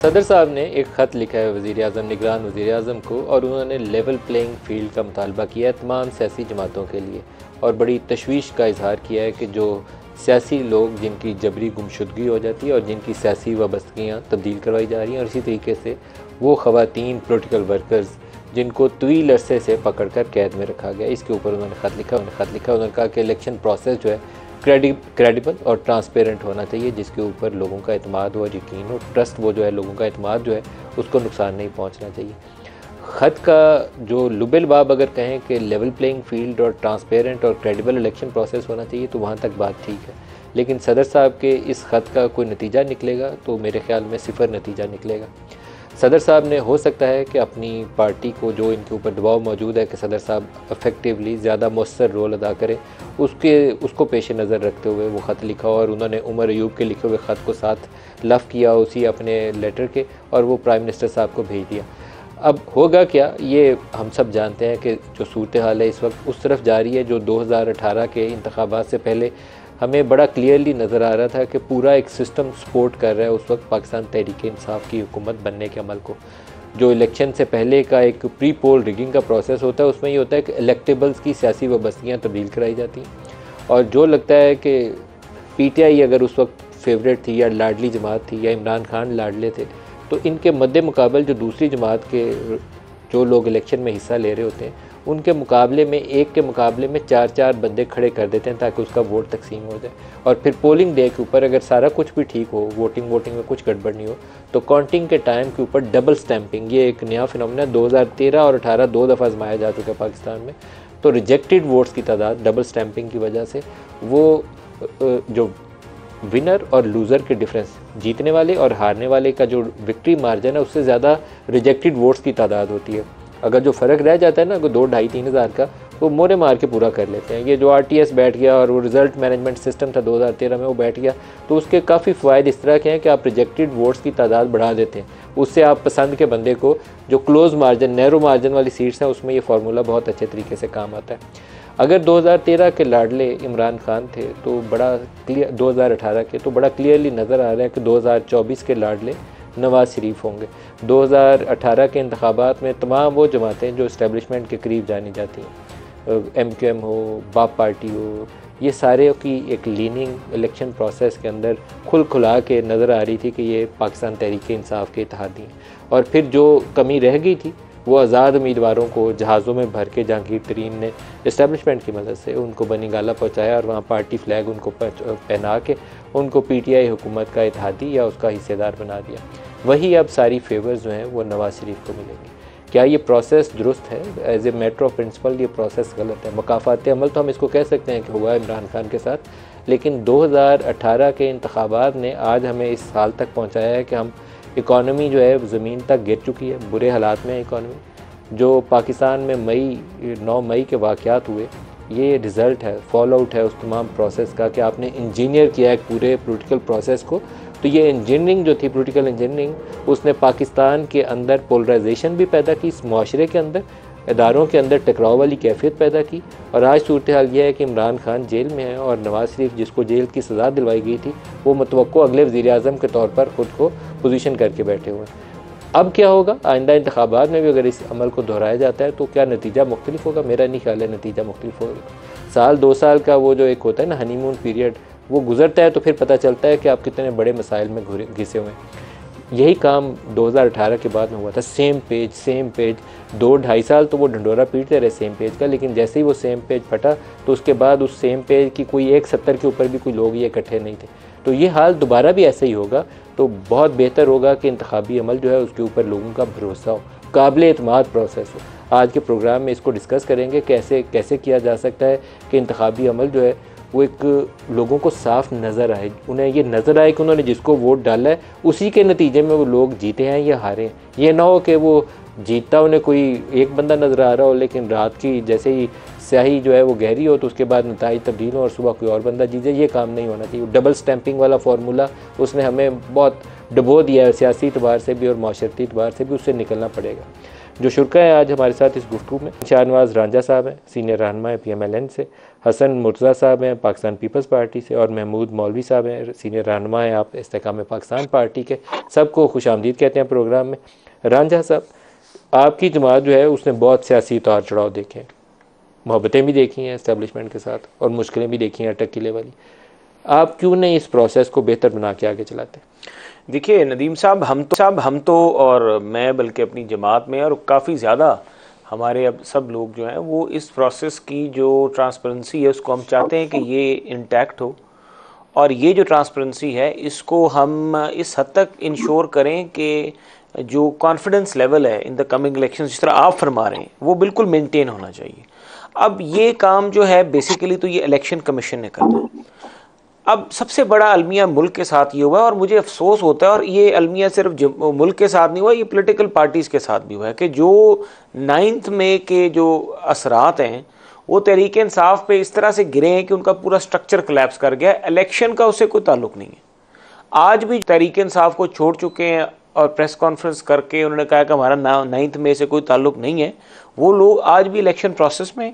सदर साहब ने एक ख़त लिखा है वज़ीर-ए-आज़म, निगरान वज़ीर-ए-आज़म को, और उन्होंने लेवल प्लेइंग फील्ड का मुतालबा किया है तमाम सियासी जमातों के लिए, और बड़ी तशवीश का इजहार किया है कि जो सियासी लोग जिनकी जबरी गुमशुदगी हो जाती है और जिनकी सियासी वाबस्तगियाँ तब्दील करवाई जा रही हैं, और इसी तरीके से वो ख़वातीन पोलिटिकल वर्कर्स जिनको तवील अरसे से पकड़ कर कैद में रखा गया, इसके ऊपर उन्होंने ख़त लिखा। उन्होंने कहा कि इलेक्शन प्रोसेस जो है क्रेडिबल और ट्रांसपेरेंट होना चाहिए, जिसके ऊपर लोगों का एतमाद और यकीन हो, ट्रस्ट वो जो है, लोगों का एतमाद जो है उसको नुकसान नहीं पहुंचना चाहिए। ख़त का जो लुबेलबाब अगर कहें कि लेवल प्लेइंग फील्ड और ट्रांसपेरेंट और क्रेडिबल इलेक्शन प्रोसेस होना चाहिए, तो वहाँ तक बात ठीक है, लेकिन सदर साहब के इस ख़त का कोई नतीजा निकलेगा तो मेरे ख़्याल में सिफ़र नतीजा निकलेगा। सदर साहब ने हो सकता है कि अपनी पार्टी को, जो इनके ऊपर दबाव मौजूद है कि सदर साहब इफ़ेक्टिवली ज़्यादा मौसर रोल अदा करें, उसको पेश नज़र रखते हुए वो ख़त लिखा, और उन्होंने उमर अयूब के लिखे हुए ख़त को साथ लफ़ किया उसी अपने लेटर के, और वो प्राइम मिनिस्टर साहब को भेज दिया। अब होगा क्या, ये हम सब जानते हैं कि जो सूरत हाल है इस वक्त उस तरफ जा रही है जो 2018 के इंतखाबात से पहले हमें बड़ा क्लियरली नज़र आ रहा था कि पूरा एक सिस्टम सपोर्ट कर रहा है उस वक्त पाकिस्तान तहरीक इंसाफ की हुकूमत बनने के अमल को। जो इलेक्शन से पहले का एक प्री पोल रिगिंग का प्रोसेस होता है, उसमें ये होता है कि इलेक्टेबल्स की सियासी वाबस्तगियाँ तब्दील कराई जाती हैं, और जो लगता है कि PTI अगर उस वक्त फेवरेट थी या लाडली जमात थी या इमरान खान लाडले थे, तो इनके मद्दे मुकाबल जो दूसरी जमात के जो लोग इलेक्शन में हिस्सा ले रहे होते हैं, उनके मुकाबले में एक के मुकाबले में 4-4 बंदे खड़े कर देते हैं ताकि उसका वोट तकसीम हो जाए। और फिर पोलिंग डे के ऊपर अगर सारा कुछ भी ठीक हो, वोटिंग में कुछ गड़बड़ नहीं हो, तो काउंटिंग के टाइम के ऊपर डबल स्टैंपिंग, ये एक नया फिनोमेना 2013 और 18 दो दफ़ा आजमाया जा चुका है पाकिस्तान में। तो रिजेक्टेड वोट्स की तादाद डबल स्टैंपिंग की वजह से वो जो विनर और लूज़र के डिफरेंस, जीतने वाले और हारने वाले का जो विक्ट्री मार्जिन है, उससे ज़्यादा रिजेक्टेड वोट्स की तादाद होती है। अगर जो फ़र्क रह जाता है ना, अगर 2-2.5-3 हज़ार का, वो मोरे मार के पूरा कर लेते हैं। ये जो RTS बैठ गया और वो रिज़ल्ट मैनेजमेंट सिस्टम था 2013 में, वो बैठ गया, तो उसके काफ़ी फ़ायदे इस तरह के हैं कि आप रिजेक्टेड वोट्स की तादाद बढ़ा देते हैं, उससे आप पसंद के बंदे को, जो क्लोज़ मार्जिन, नैरो मार्जिन वाली सीट्स हैं, उसमें ये फार्मूला बहुत अच्छे तरीके से काम आता है। अगर 2013 के लाडले इमरान खान थे तो बड़ा क्लियर, 2018 के तो बड़ा क्लियरली नज़र आ रहा है कि 2024 के लाडले नवाज़ शरीफ होंगे। 2018 के इंतखाबात में तमाम वो जमातें जो इस्टेब्लिशमेंट के करीब जानी जाती हैं, MQM हो, बाप पार्टी हो, ये सारे की एक लीनिंग इलेक्शन प्रोसेस के अंदर खुला के नज़र आ रही थी कि ये पाकिस्तान तहरीक इंसाफ के इत्तेहादी हैं। और फिर जो कमी रह गई थी वो आज़ाद उम्मीदवारों को जहाज़ों में भर के जहांगीर तरीन ने इस्टेब्लिशमेंट की मदद से उनको बनी गाला पहुँचाया, और वहाँ पार्टी फ्लैग उनको पहना के उनको PTI हुकूमत का इत्तेहादी या उसका हिस्सेदार बना दिया। वही अब सारी फेवर्स जो हैं वो नवाज़ शरीफ को मिलेंगे। क्या ये प्रोसेस दुरुस्त है? As a matter of principle ये प्रोसेस गलत है। मकाफात अमल तो हम इसको कह सकते हैं कि हुआ है इमरान खान के साथ, लेकिन 2018 के इंतखाबात ने आज हमें इस हाल तक पहुँचाया है कि हम इकॉनमी जो है ज़मीन तक गिर चुकी है, बुरे हालात में है इकॉनमी। जो पाकिस्तान में 9 मई के वाक़यात हुए, ये रिज़ल्ट है, फॉल आउट है उस तमाम प्रोसेस का कि आपने इंजीनियर किया है पूरे पॉलिटिकल प्रोसेस को। तो ये इंजीनियरिंग जो थी, पॉलिटिकल इंजीनियरिंग, उसने पाकिस्तान के अंदर पोलराइजेशन भी पैदा की, इस मुआशरे के अंदर, इदारों के अंदर टकराव वाली कैफियत पैदा की। और आज सूरत हाल यह है कि इमरान खान जेल में है, और नवाज़ शरीफ जिसको जेल की सज़ा दिलवाई गई थी, वो मतवक्को अगले वज़ीर-ए-आज़म के तौर पर ख़ुद को पोजीशन करके बैठे हुए हैं। अब क्या होगा आइंदा इंतखाबात में भी अगर इस अमल को दोहराया जाता है तो क्या नतीजा मुख्तलिफ होगा? मेरा नहीं ख्याल है नतीजा मुख्तलिफ होगा। साल 2 साल का वो जो एक होता है ना हनीमून पीरियड, वो गुजरता है तो फिर पता चलता है कि आप कितने बड़े मसाइल में घिसे हुए हैं। यही काम 2018 के बाद में हुआ था, सेम पेज 2-2.5 साल तो वो ढंडोरा पीटते रहे सेम पेज का, लेकिन जैसे ही वो सेम पेज फटा तो उसके बाद उस सेम पेज की कोई 170 के ऊपर भी कोई लोग ये इकट्ठे नहीं थे। तो ये हाल दोबारा भी ऐसे ही होगा, तो बहुत बेहतर होगा कि इंतखाबी अमल जो है उसके ऊपर लोगों का भरोसा हो, काबिल एतमाद प्रोसेस हो। आज के प्रोग्राम में इसको डिस्कस करेंगे कैसे किया जा सकता है कि इंतखाबी अमल जो है वो एक लोगों को साफ नज़र आए, उन्हें ये नज़र आए कि उन्होंने जिसको वोट डाला है उसी के नतीजे में वो लोग जीते हैं या हारे हैं। ये ना हो कि वो जीतता उन्हें कोई एक बंदा नज़र आ रहा हो, लेकिन रात की जैसे ही स्याही जो है वो गहरी हो तो उसके बाद नताइज तब्दील हो और सुबह कोई और बंदा जीते। ये काम नहीं होना चाहिए। डबल स्टैंपिंग वाला फार्मूला उसने हमें बहुत डबो दिया है, सियासी एतबार से भी और माशरती एतबार से भी उससे निकलना पड़ेगा। जो शुरका है आज हमारे साथ इस गुफ्तगू में, शाहनवाज रांझा साहब हैं, सीनियर रहनुमा है PMLN से, हसन मुर्तज़ा साहब हैं पाकिस्तान पीपल्स पार्टी से, और महमूद मौलवी साहब हैं, सीनियर रहनुमा हैं आप इस्तेकाम पाकिस्तान पार्टी के। सबको खुशामदीद कहते हैं प्रोग्राम में। रांझा साहब, आपकी जमात जो है उसने बहुत सियासी उतार चढ़ाव देखे हैं, मोहब्बतें भी देखी हैं इस्टेब्लिशमेंट के साथ और मुश्किलें भी देखी हैं अटक किले वाली। आप क्यों नहीं इस प्रोसेस को बेहतर बना के आगे चलाते? देखिए नदीम साहब, हम तो और मैं बल्कि अपनी जमात में और काफ़ी ज़्यादा हमारे अब सब लोग जो हैं वो इस प्रोसेस की जो ट्रांसपेरेंसी है उसको हम चाहते हैं कि ये इंटैक्ट हो, और ये जो ट्रांसपेरेंसी है इसको हम इस हद तक इंश्योर करें कि जो कॉन्फिडेंस लेवल है इन द कमिंग इलेक्शन, जिस तरह आप फरमा रहे हैं, वो बिल्कुल मेंटेन होना चाहिए। अब ये काम जो है बेसिकली तो ये इलेक्शन कमीशन ने करना है। अब सबसे बड़ा अलमिया मुल्क के साथ ये हुआ है, और मुझे अफसोस होता है, और ये अलमिया सिर्फ मुल्क के साथ नहीं हुआ, ये पॉलिटिकल पार्टीज़ के साथ भी हुआ है, कि जो 9 मई के जो असरात हैं वो तहरीक इंसाफ पे इस तरह से गिरे हैं कि उनका पूरा स्ट्रक्चर कोलैप्स कर गया। इलेक्शन का उससे कोई ताल्लुक नहीं है। आज भी तहरीक इंसाफ को छोड़ चुके हैं और प्रेस कॉन्फ्रेंस करके उन्होंने कहा कि हमारा 9 मई से कोई ताल्लुक नहीं है। वो लोग आज भी इलेक्शन प्रोसेस में,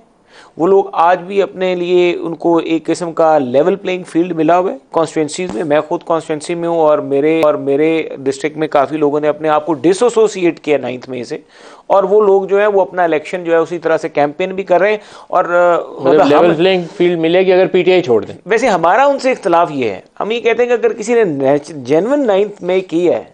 वो लोग आज भी अपने लिए उनको एक किस्म का लेवल प्लेइंग फील्ड मिला हुआ है कॉन्स्टिट्यूंसीज में। मैं खुद कॉन्स्टिट्यूंसी में हूँ, और मेरे डिस्ट्रिक्ट में काफ़ी लोगों ने अपने आप को डिसोसिएट किया 9 मई से, और वो लोग जो है वो अपना इलेक्शन जो है उसी तरह से कैंपेन भी कर रहे हैं। और मतलब लेवल प्लेइंग फील्ड मिलेगी अगर PTI छोड़ दें। वैसे हमारा उनसे इख्तलाफ ये है, हम ये कहते हैं कि अगर किसी ने जेन्युइन 9 मई की है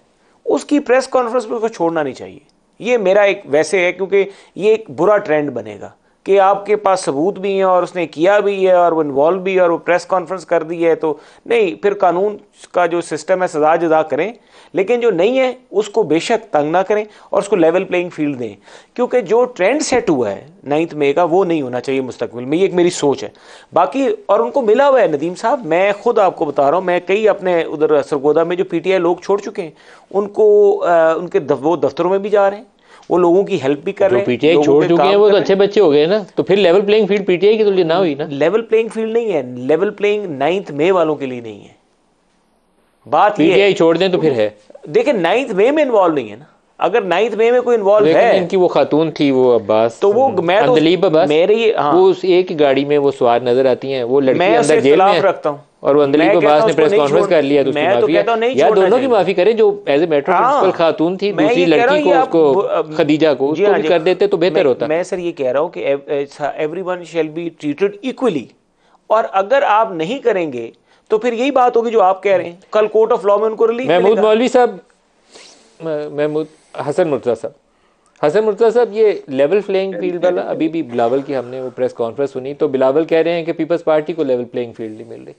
उसकी प्रेस कॉन्फ्रेंस में उसको छोड़ना नहीं चाहिए। ये मेरा एक वैसे है, क्योंकि ये एक बुरा ट्रेंड बनेगा कि आपके पास सबूत भी हैं और उसने किया भी है और वो इन्वॉल्व भी है और वो प्रेस कॉन्फ्रेंस कर दी है, तो नहीं, फिर कानून का जो सिस्टम है सजा जदा करें, लेकिन जो नहीं है उसको बेशक तंग ना करें और उसको लेवल प्लेइंग फील्ड दें, क्योंकि जो ट्रेंड सेट हुआ है 9 मई का वो नहीं होना चाहिए मुस्तकबिल में। ये एक मेरी सोच है। बाकी और उनको मिला हुआ है नदीम साहब, मैं खुद आपको बता रहा हूँ, मैं कई अपने उधर सरगोदा में जो PTI लोग छोड़ चुके हैं उनको उनके वो दफ्तरों में भी जा रहे हैं, वो लोगों की हेल्प भी कर रहे हैं। PTI छोड़ चुके हैं वो तो अच्छे बच्चे हो गए ना, तो फिर लेवल प्लेइंग फील्ड PTI की तो ना हुई ना। लेवल प्लेइंग फील्ड नहीं है, लेवल प्लेइंग 9 मई वालों के लिए नहीं है। बात ये PTI छोड़ दें तो फिर है। देखिए 9 मई में इन्वॉल्व नहीं है ना। अगर 9 मई में कोई इन्वॉल्व है, इनकी वो खातून थी वो अब्बास, तो वो मैं तो अंदलीब अब्बास, मेरी हाँ, वो उस एक ही गाड़ी में वो सवार नजर आती हैं, वो लड़की अंदर जेल में रखता हूँ, और वो अंदलीब अब्बास ने प्रेस कॉन्फ्रेंस कर लिया तो उसकी माफी है। या दोनों की माफी करें, जो एज ए मेट्रो प्रिंसिपल खातून थी, दूसरी लड़की को उसको खदीजा को उसको भी कर देते तो बेहतर होता। मैं सर ये कह रहा हूँ कि everyone shall be treated equally, और अगर आप नहीं करेंगे तो फिर यही बात होगी जो आप कह रहे हैं, कल कोर्ट ऑफ लॉ में उनको रिलीफ मिलेगा। महमूद मौलवी साहब, हसन मुर्तज़ा साहब, ये लेवल प्लेइंग फील्ड वाला, अभी भी बिलावल की हमने वो प्रेस कॉन्फ्रेंस सुनी तो बिलावल कह रहे हैं कि पीपल्स पार्टी को लेवल प्लेइंग फील्ड नहीं मिल रही।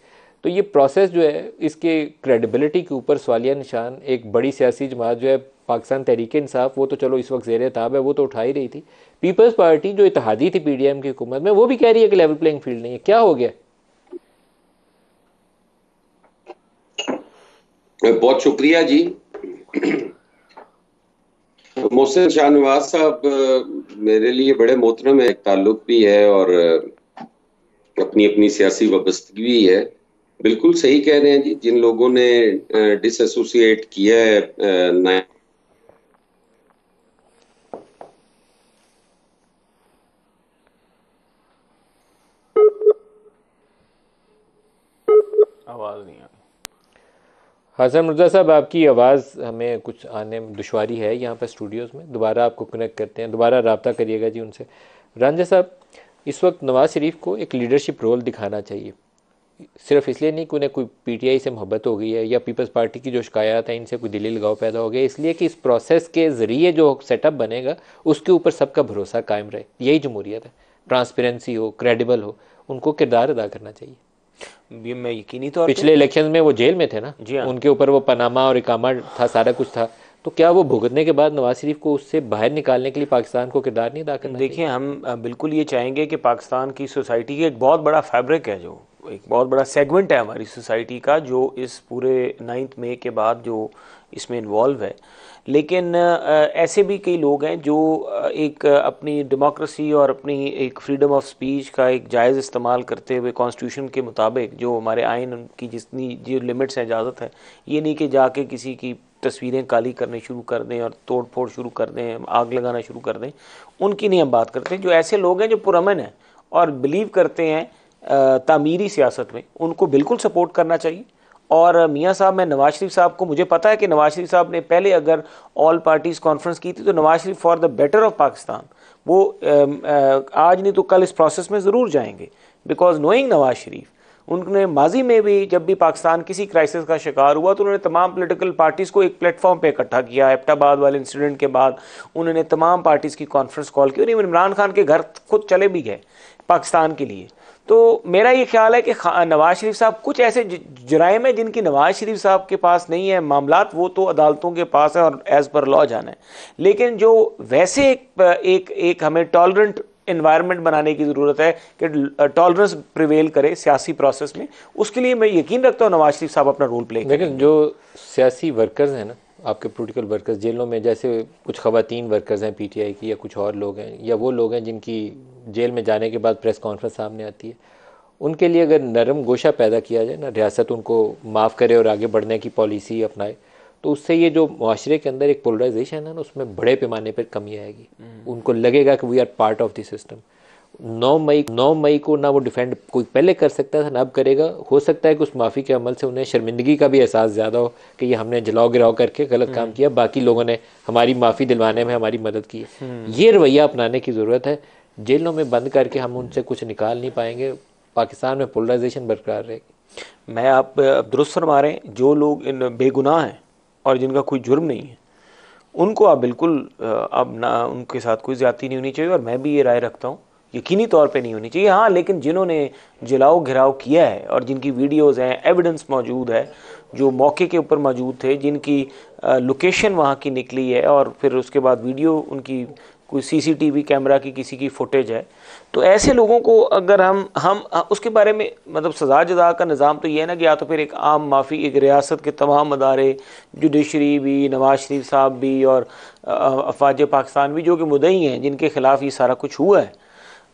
तो ये प्रोसेस जो है इसके क्रेडिबिलिटी के ऊपर सवालिया निशान एक बड़ी सियासी जमात जो है पाकिस्तान तहरीक इंसाफ, वो तो चलो इस वक्त ज़ेर ताब है, वो तो उठा ही रही थी। पीपल्स पार्टी जो इत्तेहादी थी PDM की हुकूमत में, वो भी कह रही है कि लेवल प्लेइंग फील्ड नहीं है। क्या हो गया? बहुत शुक्रिया जी। मोहसिन शाहनवाज साहब मेरे लिए बड़े मोहतरम है, एक ताल्लुक भी है और अपनी अपनी सियासी वाबस्तगी भी है। बिल्कुल सही कह रहे हैं जी, जिन लोगों ने डिसएसोसिएट किया है आवाज नहीं आ रही। हसन मुर्तज़ा साहब, आपकी आवाज़ हमें कुछ आने में दुश्वारी है यहाँ पर स्टूडियोज़ में, दोबारा आपको कनेक्ट करते हैं, दोबारा रब्ता करिएगा जी उनसे। रांझा साहब, इस वक्त नवाज़ शरीफ को एक लीडरशिप रोल दिखाना चाहिए, सिर्फ इसलिए नहीं कि उन्हें कोई PTI से मोहब्बत हो गई है या पीपल्स पार्टी की जो शिकायत है इनसे कोई दिली लगाव पैदा हो गया, इसलिए कि इस प्रोसेस के ज़रिए जो सेटअप बनेगा उसके ऊपर सबका भरोसा कायम रहे। यही जमहूरियत है, ट्रांसपेरेंसी हो, क्रेडिबल हो, उनको किरदार अदा करना चाहिए। ये मैं यकीनी तौर पिछले इलेक्शन में वो जेल में थे ना, उनके ऊपर वो पनामा और इकामा था, सारा कुछ था, तो क्या वो भुगतने के बाद नवाज शरीफ को उससे बाहर निकालने के लिए पाकिस्तान को किरदार नहीं अदा करना? देखिए, हम बिल्कुल ये चाहेंगे कि पाकिस्तान की सोसाइटी की एक बहुत बड़ा फैब्रिक है, जो एक बहुत बड़ा सेगमेंट है हमारी सोसाइटी का, जो इस पूरे 9 मई के बाद जो इसमें इन्वॉल्व है। लेकिन ऐसे भी कई लोग हैं जो एक अपनी डेमोक्रेसी और अपनी एक फ्रीडम ऑफ स्पीच का एक जायज़ इस्तेमाल करते हुए कॉन्स्टिट्यूशन के मुताबिक जो हमारे आइन की जितनी जो लिमिट्स हैं, इजाज़त है, ये नहीं कि जाके किसी की तस्वीरें काली करने शुरू कर दें और तोड़ फोड़ शुरू कर दें, आग लगाना शुरू कर दें, उनकी नहीं हम बात करते। जो ऐसे लोग हैं जो पुरअमन हैं और बिलीव करते हैं तामीरी सियासत में, उनको बिल्कुल सपोर्ट करना चाहिए। और मियाँ साहब, मैं नवाज शरीफ साहब को, मुझे पता है कि नवाज शरीफ साहब ने पहले अगर ऑल पार्टीज़ कॉन्फ्रेंस की थी तो Nawaz Sharif for the better of Pakistan वो आज नहीं तो कल इस प्रोसेस में ज़रूर जाएंगे, बिकॉज नोइंग नवाज शरीफ, उन्होंने माजी में भी जब भी पाकिस्तान किसी क्राइसिस का शिकार हुआ तो उन्होंने तमाम पॉलिटिकल पार्टीज़ को एक प्लेटफॉर्म पे इकट्ठा किया। एबटाबाद वाले इंसिडेंट के बाद उन्होंने तमाम पार्टीज़ की कॉन्फ्रेंस कॉल की और इमरान खान के घर खुद चले भी गए पाकिस्तान के लिए। तो मेरा ये ख्याल है कि नवाज शरीफ साहब, कुछ ऐसे जराइम है जिनकी नवाज शरीफ साहब के पास नहीं है मामलात, वो तो अदालतों के पास है और एज़ पर लॉ जाना है। लेकिन जो वैसे एक हमें टॉलरेंट इन्वायरमेंट बनाने की ज़रूरत है कि टॉलरेंस प्रिवेल करे सियासी प्रोसेस में, उसके लिए मैं यकीन रखता हूँ नवाज शरीफ साहब अपना रोल प्ले करें। लेकिन जो सियासी वर्कर्स हैं ना, आपके पॉलिटिकल वर्कर्स जेलों में, जैसे कुछ ख़वातीन वर्कर्स हैं पीटीआई की, या कुछ और लोग हैं, या वो लोग हैं जिनकी जेल में जाने के बाद प्रेस कॉन्फ्रेंस सामने आती है, उनके लिए अगर नरम गोशा पैदा किया जाए ना, रियासत उनको माफ़ करे और आगे बढ़ने की पॉलिसी अपनाए, तो उससे ये जो माशरे के अंदर एक पोलराइजेशन है ना, उसमें बड़े पैमाने पर कमी आएगी। उनको लगेगा कि we are part of the system. 9 मई को ना वो डिफेंड कोई पहले कर सकता था ना अब करेगा। हो सकता है कि उस माफ़ी के अमल से उन्हें शर्मिंदगी का भी एहसास ज़्यादा हो कि ये हमने जलाओ गिराओ करके गलत काम किया, बाकी लोगों ने हमारी माफ़ी दिलवाने में हमारी मदद की। ये रवैया अपनाने की ज़रूरत है। जेलों में बंद करके हम उनसे कुछ निकाल नहीं पाएंगे। पाकिस्तान में पोलराइजेशन बरकरार रहेगी। मैं आप दुरुस्त फरमा रहे हैं। जो लोग इन बेगुनाह हैं और जिनका कोई जुर्म नहीं है, उनको आप बिल्कुल अब ना, उनके साथ कोई ज़्यादती नहीं होनी चाहिए। और मैं भी ये राय रखता हूँ यकीनी तौर पे नहीं होनी चाहिए। हाँ, लेकिन जिन्होंने जलाओ घिराव किया है और जिनकी वीडियोज़ हैं, एविडेंस मौजूद है, जो मौके के ऊपर मौजूद थे, जिनकी लोकेशन वहाँ की निकली है और फिर उसके बाद वीडियो उनकी कोई सीसीटीवी कैमरा की किसी की फुटेज है, तो ऐसे लोगों को अगर हम उसके बारे में, मतलब सज़ा जदा का निज़ाम तो ये है ना कि या तो फिर एक आम माफ़ी, एक रियासत के तमाम अदारे, जुडिशरी भी, नवाज शरीफ साहब भी और अफवाज पाकिस्तान भी, जो कि मुद्दई हैं जिनके ख़िलाफ़ ये सारा कुछ हुआ है,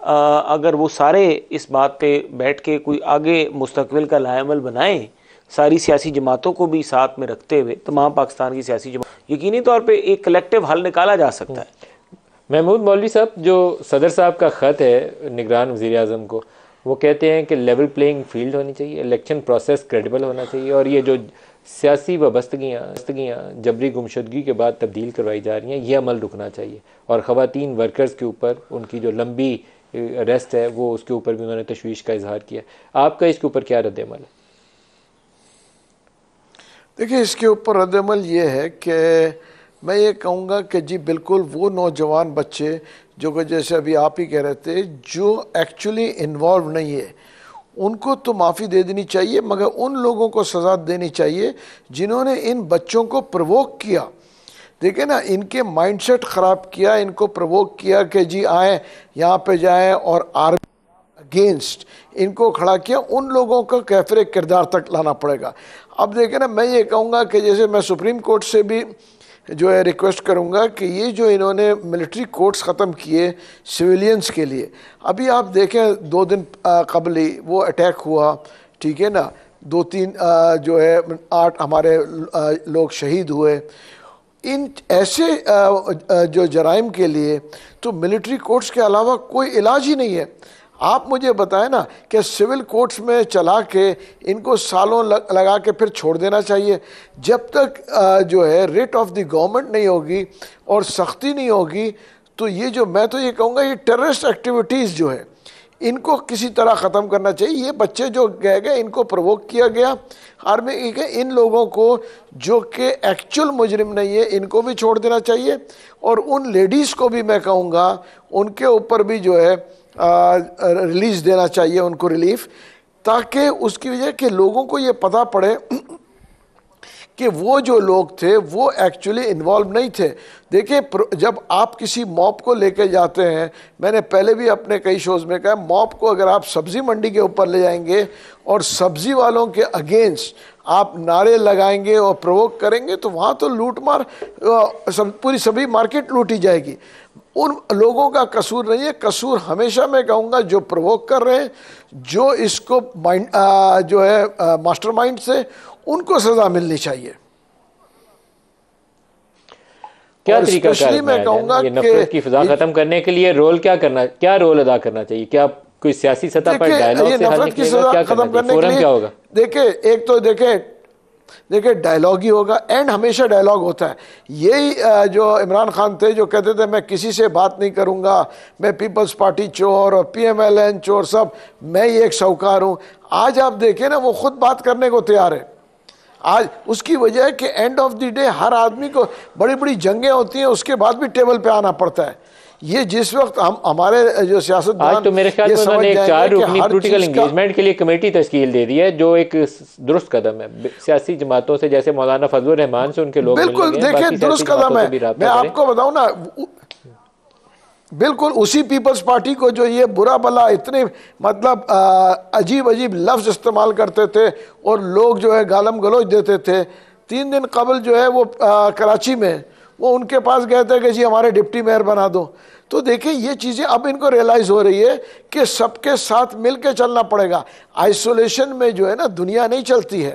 अगर वो सारे इस बात पे बैठ के कोई आगे मुस्तकबिल का लाएमल बनाएं, सारी सियासी जमातों को भी साथ में रखते हुए, तमाम पाकिस्तान की सियासी जमात, यकीनी तौर पे एक कलेक्टिव हल निकाला जा सकता है। महमूद मौलवी साहब, जो सदर साहब का ख़त है निगरान वज़ीर आज़म को, वो कहते हैं कि लेवल प्लेइंग फील्ड होनी चाहिए, इलेक्शन प्रोसेस क्रेडिबल होना चाहिए, और ये जो सियासी वाबस्तगियाँ जबरी गुमशुदगी के बाद तब्दील करवाई जा रही हैं, ये अमल रुकना चाहिए। और ख़वातीन वर्कर्स के ऊपर उनकी जो लंबी अरेस्ट है, वो उसके ऊपर भी उन्होंने तशवीश का इजहार किया। आपका इसके ऊपर क्या रद्द-ए-अमल है? देखिए, इसके ऊपर रद्द-ए-अमल ये है कि मैं ये कहूँगा कि जी बिल्कुल वो नौजवान बच्चे जो कि जैसे अभी आप ही कह रहे थे, जो एक्चुअली इन्वॉल्व नहीं है, उनको तो माफ़ी दे देनी चाहिए, मगर उन लोगों को सज़ा देनी चाहिए जिन्होंने इन बच्चों को प्रवोक किया। देखिए ना, इनके माइंडसेट ख़राब किया, इनको प्रवोक किया कि जी आए यहाँ पे जाएं और आर्मी अगेंस्ट इनको खड़ा किया। उन लोगों को कैफरे किरदार तक लाना पड़ेगा। अब देखिए ना, मैं ये कहूँगा कि जैसे मैं सुप्रीम कोर्ट से भी जो है रिक्वेस्ट करूंगा कि ये जो इन्होंने मिलिट्री कोर्ट्स ख़त्म किए सिविलियंस के लिए, अभी आप देखें 2 दिन कबल ही वो अटैक हुआ, ठीक है ना, 2-3 जो है 8 हमारे लोग शहीद हुए। इन ऐसे जो जराइम के लिए तो मिलिट्री कोर्ट्स के अलावा कोई इलाज ही नहीं है। आप मुझे बताएं ना कि सिविल कोर्ट्स में चला के इनको सालों लगा के फिर छोड़ देना चाहिए। जब तक जो है रेट ऑफ द गवर्नमेंट नहीं होगी और सख्ती नहीं होगी, तो ये जो, मैं तो ये कहूँगा, ये टेररिस्ट एक्टिविटीज़ जो है, इनको किसी तरह ख़त्म करना चाहिए। ये बच्चे जो गए इनको प्रवोक किया गया आर्मी के, इन लोगों को जो कि एक्चुअल मुजरिम नहीं है, इनको भी छोड़ देना चाहिए। और उन लेडीज़ को भी मैं कहूँगा, उनके ऊपर भी जो है रिलीज़ देना चाहिए, उनको रिलीफ, ताकि उसकी वजह कि लोगों को ये पता पड़े कि वो जो लोग थे वो एक्चुअली इन्वॉल्व नहीं थे। देखिए, जब आप किसी मॉब को लेके जाते हैं, मैंने पहले भी अपने कई शोज़ में कहा, मॉब को अगर आप सब्ज़ी मंडी के ऊपर ले जाएंगे और सब्ज़ी वालों के अगेंस्ट आप नारे लगाएंगे और प्रवोक करेंगे, तो वहाँ तो लूट मार पूरी सभी मार्केट लूटी जाएगी। उन लोगों का कसूर नहीं है। कसूर हमेशा मैं कहूँगा जो प्रवोक कर रहे हैं, जो इसको जो है मास्टरमाइंड से, उनको सज़ा मिलनी चाहिए। क्या तरीका ये नफरत की फिजा खत्म करने के लिए क्या रोल अदा करना चाहिए? क्या कोई सियासी सतह पर डायलॉग से हल निकलेगा? क्या करना चाहिए? फोरम क्या होगा? देखिए डायलॉग ही होगा, एंड हमेशा डायलॉग होता है। यही जो इमरान खान थे जो कहते थे मैं किसी से बात नहीं करूंगा, मैं पीपल्स पार्टी चोर और PMLN चोर, सब मैं ही एक साहूकार हूं। आज आप देखें ना, वो खुद बात करने को तैयार है। आज उसकी वजह है कि एंड ऑफ द डे हर आदमी को बड़ी बड़ी जंगें होती हैं, उसके बाद भी टेबल पे आना पड़ता है। ये जिस वक्त हम हमारे जो सियासतदान, आज तो मेरे ख्याल में उन्होंने एक 4 रुकनी पॉलिटिकल एंगेजमेंट के लिए कमेटी तश्कील दे दी है, जो एक दुरुस्त कदम है। सियासी जमातों से, जैसे मौलाना फजलुर रहमान से उनके लोग बिल्कुल देखिए दुरुस्त कदम है। मैं आपको बताऊं ना, बिल्कुल उसी पीपल्स पार्टी को जो ये बुरा भला इतने मतलब अजीब अजीब लफ्ज इस्तेमाल करते थे और लोग जो है गालम गलोच देते थे, 3 दिन कबल जो है वो कराची में वो उनके पास गए थे कि जी हमारे डिप्टी मेयर बना दो। तो देखिए ये चीज़ें अब इनको रियलाइज़ हो रही है कि सबके साथ मिल के चलना पड़ेगा। आइसोलेशन में जो है ना दुनिया नहीं चलती है।